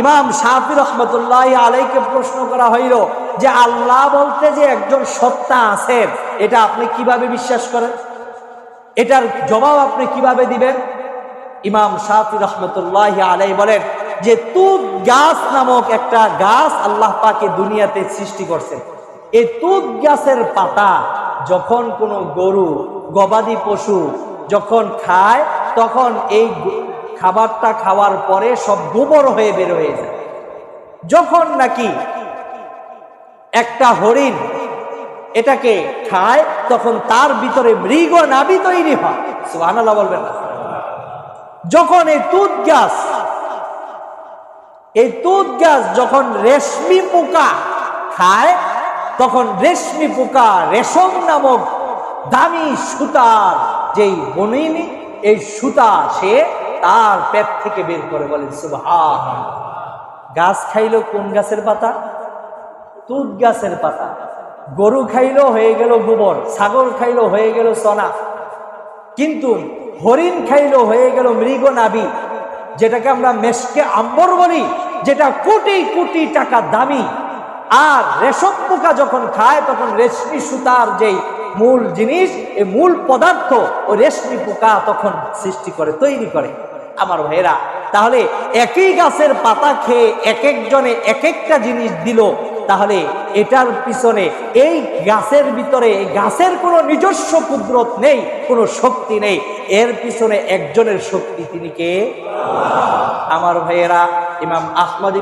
ইমাম শাফি রহমতুল্লাহ আলাইকে প্রশ্ন করা হইল যে আল্লাহ বলতে যে একজন সত্তা আছেন, এটা আপনি কিভাবে বিশ্বাস করেন? এটার জবাব আপনি কিভাবে দিবেন? ইমাম শাফি রহমতুল্লাহ আলাই বলেন যে তুত গাছ নামক একটা গাছ আল্লাহ পাকে দুনিয়াতে সৃষ্টি করছেন। এই তুত গাছের পাতা যখন কোনো গরু গবাদি পশু যখন খায়, তখন এই খাবারটা খাওয়ার পরে সব গোবর হয়ে বের হয়ে যায়। যখন নাকি একটা হরিণ এটাকে খায়, তখন তার ভিতরে মৃগ নাভি তৈরি হয়। সুবহানাল্লাহ বলবেন না? যখন এই তুত গাছ যখন রেশমি পোকা খায়, তখন রেশমি পোকা রেশম নামক দামি সুতার যেই বনিনি, এই সুতা সে তার পেট থেকে বের করে। বলেন সুবহানাল্লাহ। গাছ খাইলো কোন গাছের পাতা? তুত গাছের পাতা। গরু খাইলো হয়ে গেল গোবর, ছাগল খাইলো হয়ে গেল সোনা, কিন্তু হরিণ খাইলো হয়ে গেল মৃগ নাভি, যেটাকে আমরা মেশকে আম্বর বলি, যেটা কোটি কোটি টাকা দামি। আর রেশম পোকা যখন খায়, তখন রেশমি সুতার যেই মূল জিনিস, এই মূল পদার্থ ও রেশমি পোকা তখন সৃষ্টি করে, তৈরি করে। আমার ভাইয়েরা, তাহলে একই গাছের পাতা খেয়ে এক একজনে এক একটা জিনিস দিল, তাহলে এটার পিছনে এই গাছের ভিতরে গাছের কোনো নিজস্ব কুদরত নেই, কোনো শক্তি নেই। এর পিছনে একজনের শক্তি, তিনি কে? আমার ভাইয়েরা, ইমাম আহমদ